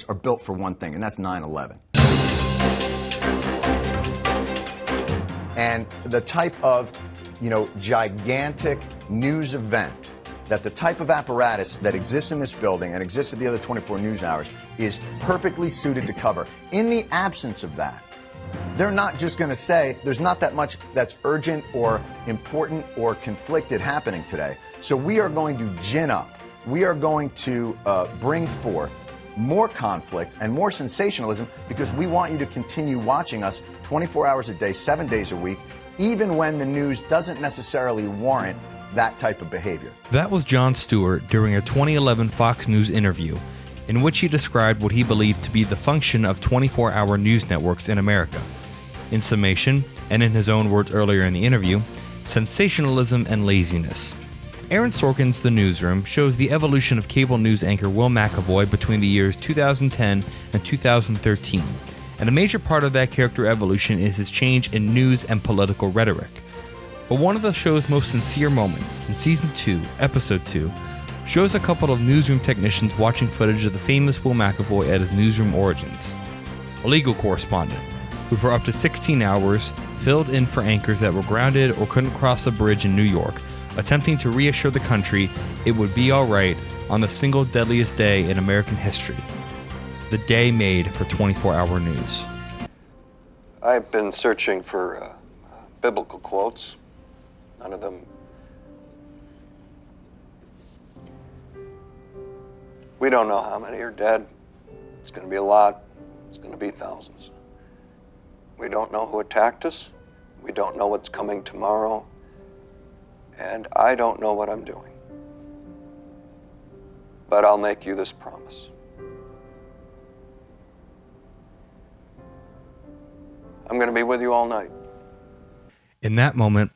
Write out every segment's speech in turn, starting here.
are built for one thing, and that's 9/11. And the type of, gigantic news event that the type of apparatus that exists in this building and exists at the other 24 news hours is perfectly suited to cover. In the absence of that, they're not just going to say there's not that much that's urgent or important or conflicted happening today. So we are going to gin up. We are going to bring forth more conflict and more sensationalism because we want you to continue watching us 24 hours a day, 7 days a week, even when the news doesn't necessarily warrant that type of behavior. That was Jon Stewart during a 2011 Fox News interview in which he described what he believed to be the function of 24-hour news networks in America. In summation, and in his own words earlier in the interview, sensationalism and laziness. Aaron Sorkin's The Newsroom shows the evolution of cable news anchor Will McAvoy between the years 2010 and 2013, and a major part of that character evolution is his change in news and political rhetoric. But one of the show's most sincere moments, in Season 2, Episode 2, shows a couple of newsroom technicians watching footage of the famous Will McAvoy at his newsroom origins. A legal correspondent, who for up to 16 hours filled in for anchors that were grounded or couldn't cross a bridge in New York, attempting to reassure the country it would be alright on the single deadliest day in American history. The day made for 24-hour news. I've been searching for biblical quotes. None of them. We don't know how many are dead. It's going to be a lot. It's going to be thousands. We don't know who attacked us. We don't know what's coming tomorrow. And I don't know what I'm doing. But I'll make you this promise. I'm going to be with you all night. In that moment,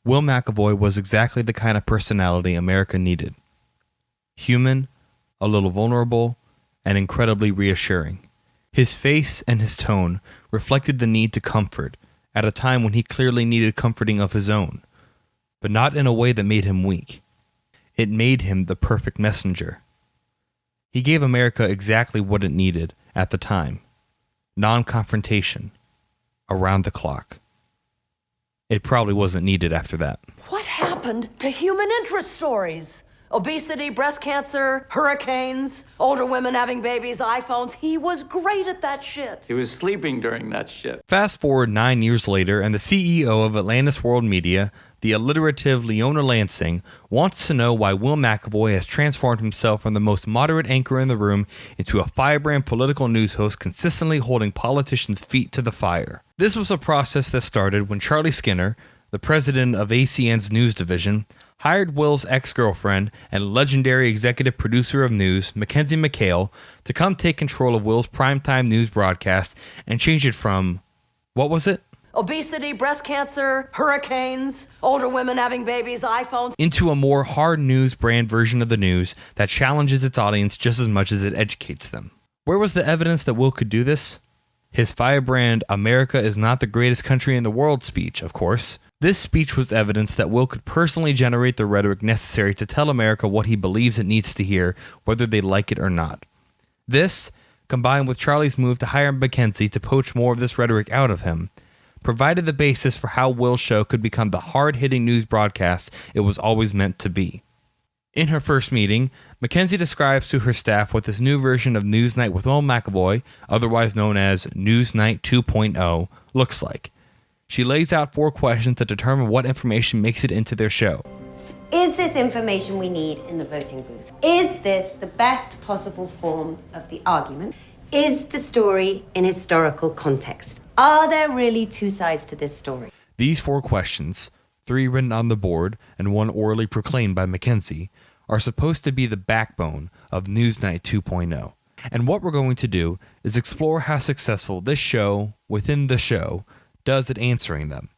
Will McAvoy was exactly the kind of personality America needed. Human, a little vulnerable, and incredibly reassuring. His face and his tone reflected the need to comfort at a time when he clearly needed comforting of his own, but not in a way that made him weak. It made him the perfect messenger. He gave America exactly what it needed at the time. Non-confrontation. Around the clock. It probably wasn't needed after that. What happened to human interest stories? Obesity, breast cancer, hurricanes, older women having babies, iPhones. He was great at that shit. He was sleeping during that shit. Fast forward 9 years later, and the CEO of Atlantis World Media, the alliterative Leona Lansing, wants to know why Will McAvoy has transformed himself from the most moderate anchor in the room into a firebrand political news host consistently holding politicians' feet to the fire. This was a process that started when Charlie Skinner, the president of ACN's news division, hired Will's ex-girlfriend and legendary executive producer of news, Mackenzie McHale, to come take control of Will's primetime news broadcast and change it from, what was it? Obesity, breast cancer, hurricanes, older women having babies, iPhones. Into a more hard news brand version of the news that challenges its audience just as much as it educates them. Where was the evidence that Will could do this? His firebrand "America is not the greatest country in the world" speech, of course. This speech was evidence that Will could personally generate the rhetoric necessary to tell America what he believes it needs to hear, whether they like it or not. This, combined with Charlie's move to hire Mackenzie to poach more of this rhetoric out of him, provided the basis for how Will's show could become the hard-hitting news broadcast it was always meant to be. In her first meeting, Mackenzie describes to her staff what this new version of Newsnight with Will McAvoy, otherwise known as Newsnight 2.0, looks like. She lays out 4 questions to determine what information makes it into their show. Is this information we need in the voting booth? Is this the best possible form of the argument? Is the story in historical context? Are there really 2 sides to this story? These 4 questions, 3 written on the board and 1 orally proclaimed by Mackenzie, are supposed to be the backbone of Newsnight 2.0. And what we're going to do is explore how successful this show, within the show, does at answering them.